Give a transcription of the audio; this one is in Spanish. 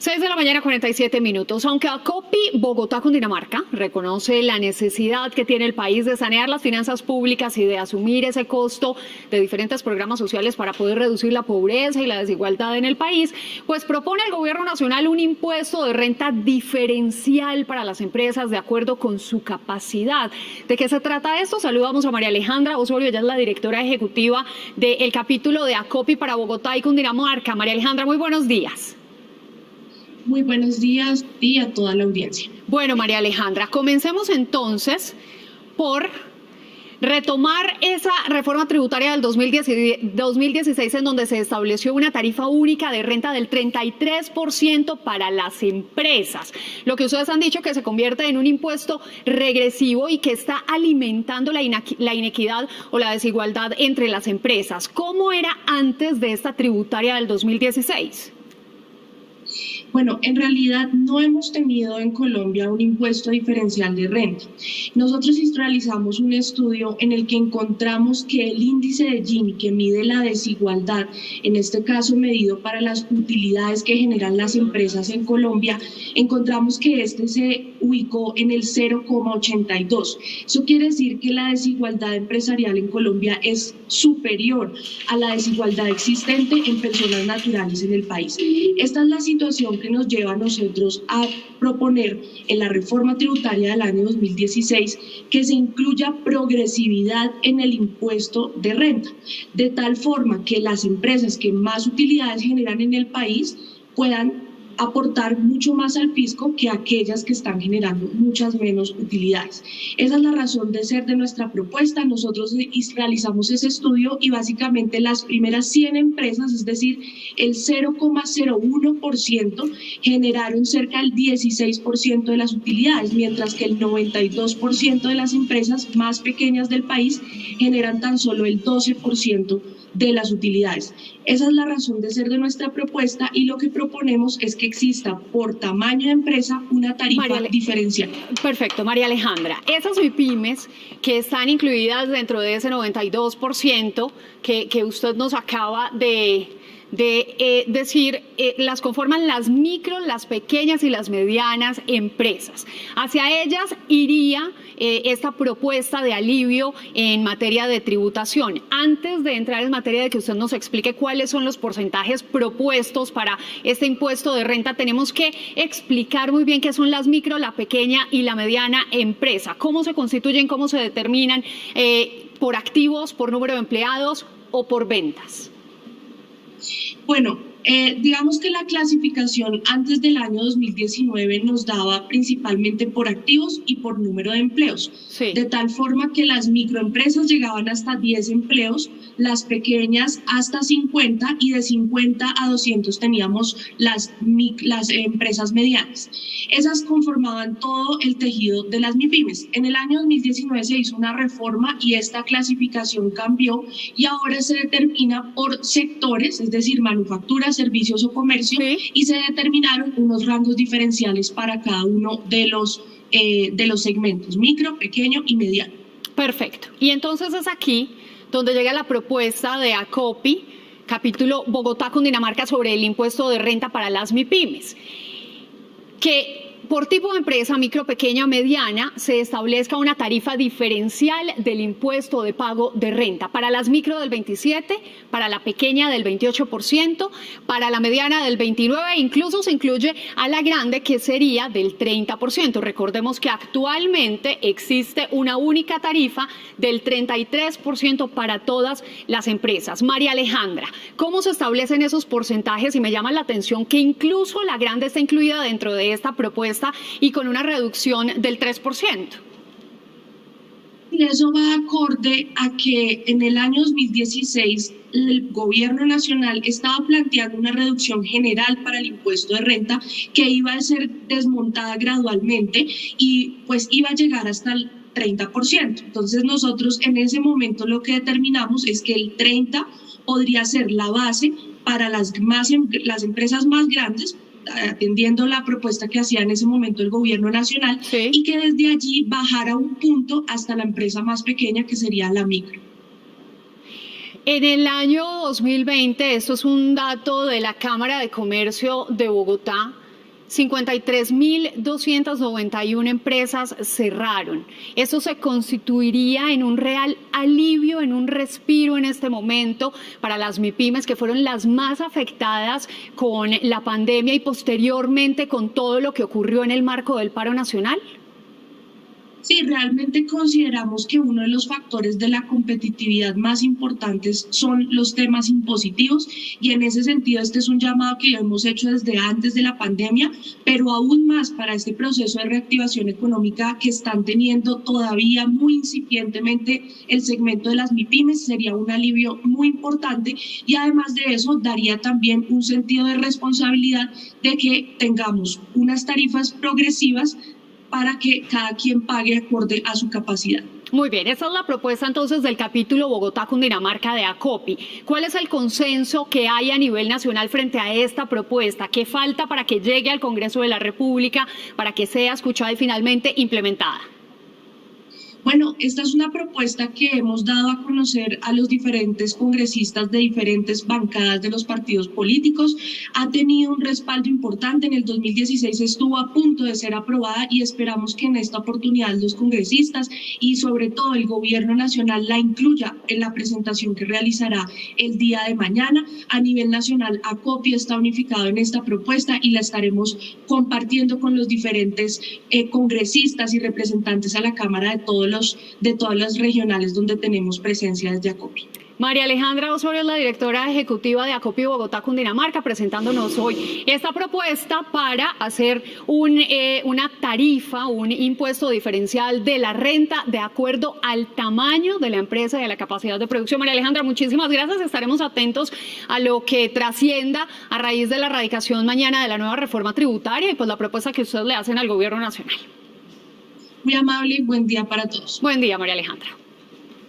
6 de la mañana, 47 minutos. Aunque ACOPI Bogotá, Cundinamarca, reconoce la necesidad que tiene el país de sanear las finanzas públicas y de asumir ese costo de diferentes programas sociales para poder reducir la pobreza y la desigualdad en el país, pues propone el gobierno nacional un impuesto de renta diferencial para las empresas de acuerdo con su capacidad. ¿De qué se trata esto? Saludamos a María Alejandra Osorio, ella es la directora ejecutiva del capítulo de ACOPI para Bogotá y Cundinamarca. María Alejandra, muy buenos días. Muy buenos días y a toda la audiencia. Bueno, María Alejandra, comencemos entonces por retomar esa reforma tributaria del 2016 en donde se estableció una tarifa única de renta del 33% para las empresas. Lo que ustedes han dicho que se convierte en un impuesto regresivo y que está alimentando la inequidad o la desigualdad entre las empresas. ¿Cómo era antes de esta tributaria del 2016? Bueno, en realidad no hemos tenido en Colombia un impuesto diferencial de renta. Nosotros realizamos un estudio en el que encontramos que el índice de Gini, que mide la desigualdad, en este caso medido para las utilidades que generan las empresas en Colombia, encontramos que este se ubicó en el 0,82. Eso quiere decir que la desigualdad empresarial en Colombia es superior a la desigualdad existente en personas naturales en el país. Esta es la situación que nos lleva a nosotros a proponer en la reforma tributaria del año 2016 que se incluya progresividad en el impuesto de renta, de tal forma que las empresas que más utilidades generan en el país puedan aportar mucho más al fisco que aquellas que están generando muchas menos utilidades. Esa es la razón de ser de nuestra propuesta. Nosotros realizamos ese estudio y básicamente las primeras 100 empresas, es decir, el 0,01%, generaron cerca del 16% de las utilidades, mientras que el 92% de las empresas más pequeñas del país generan tan solo el 12% de las utilidades. Esa es la razón de ser de nuestra propuesta y lo que proponemos es que exista por tamaño de empresa una tarifa diferencial. Perfecto, María Alejandra. Esas MIPYMES que están incluidas dentro de ese 92% que usted nos acaba de decir, las conforman las micro, las pequeñas y las medianas empresas. Hacia ellas iría esta propuesta de alivio en materia de tributación. Antes de entrar en materia de que usted nos explique cuáles son los porcentajes propuestos para este impuesto de renta, tenemos que explicar muy bien qué son las micro, la pequeña y la mediana empresa. ¿Cómo se constituyen, cómo se determinan? ¿Por activos, por número de empleados o por ventas? Bueno, digamos que la clasificación antes del año 2019 nos daba principalmente por activos y por número de empleos, sí. De tal forma que las microempresas llegaban hasta 10 empleos, las pequeñas hasta 50 y de 50 a 200 teníamos las empresas medianas. Esas conformaban todo el tejido de las MIPYMES. En el año 2019 se hizo una reforma y esta clasificación cambió y ahora se determina por sectores, es decir, manufactura, servicios o comercio, sí. Y se determinaron unos rangos diferenciales para cada uno de los segmentos, micro, pequeño y mediano. Perfecto. Y entonces es aquí donde llega la propuesta de ACOPI, capítulo Bogotá, Cundinamarca, sobre el impuesto de renta para las MIPYMES, que por tipo de empresa, micro, pequeña, mediana, se establezca una tarifa diferencial del impuesto de pago de renta. Para las micro del 27%, para la pequeña del 28%, para la mediana del 29%, incluso se incluye a la grande que sería del 30%. Recordemos que actualmente existe una única tarifa del 33% para todas las empresas. María Alejandra, ¿cómo se establecen esos porcentajes? Y me llama la atención que incluso la grande está incluida dentro de esta propuesta y con una reducción del 3%. Y eso va acorde a que en el año 2016 el gobierno nacional estaba planteando una reducción general para el impuesto de renta que iba a ser desmontada gradualmente y pues iba a llegar hasta el 30%. Entonces nosotros en ese momento lo que determinamos es que el 30% podría ser la base para las empresas más grandes, atendiendo la propuesta que hacía en ese momento el gobierno nacional, sí. Y que desde allí bajara un punto hasta la empresa más pequeña, que sería la micro. En el año 2020, esto es un dato de la Cámara de Comercio de Bogotá, 53.291 empresas cerraron. ¿Eso se constituiría en un real alivio, en un respiro en este momento para las MIPYMES, que fueron las más afectadas con la pandemia y posteriormente con todo lo que ocurrió en el marco del paro nacional? Sí, realmente consideramos que uno de los factores de la competitividad más importantes son los temas impositivos, y en ese sentido este es un llamado que hemos hecho desde antes de la pandemia, pero aún más para este proceso de reactivación económica que están teniendo todavía muy incipientemente el segmento de las MIPYMES. Sería un alivio muy importante, y además de eso daría también un sentido de responsabilidad de que tengamos unas tarifas progresivas para que cada quien pague acorde a su capacidad. Muy bien, esa es la propuesta entonces del capítulo Bogotá-Cundinamarca de ACOPI. ¿Cuál es el consenso que hay a nivel nacional frente a esta propuesta? ¿Qué falta para que llegue al Congreso de la República, para que sea escuchada y finalmente implementada? Bueno, esta es una propuesta que hemos dado a conocer a los diferentes congresistas de diferentes bancadas de los partidos políticos. Ha tenido un respaldo importante. En el 2016 estuvo a punto de ser aprobada, y esperamos que en esta oportunidad los congresistas y sobre todo el gobierno nacional la incluya en la presentación que realizará el día de mañana. A nivel nacional, ACOPI está unificado en esta propuesta y la estaremos compartiendo con los diferentes congresistas y representantes a la Cámara de todas las regionales donde tenemos presencia desde ACOPI. María Alejandra Osorio es la directora ejecutiva de ACOPI Bogotá Cundinamarca, presentándonos hoy esta propuesta para hacer una tarifa, un impuesto diferencial de la renta de acuerdo al tamaño de la empresa y a la capacidad de producción. María Alejandra, muchísimas gracias. Estaremos atentos a lo que trascienda a raíz de la radicación mañana de la nueva reforma tributaria y pues la propuesta que ustedes le hacen al gobierno nacional. Muy amable y buen día para todos. Buen día, María Alejandra.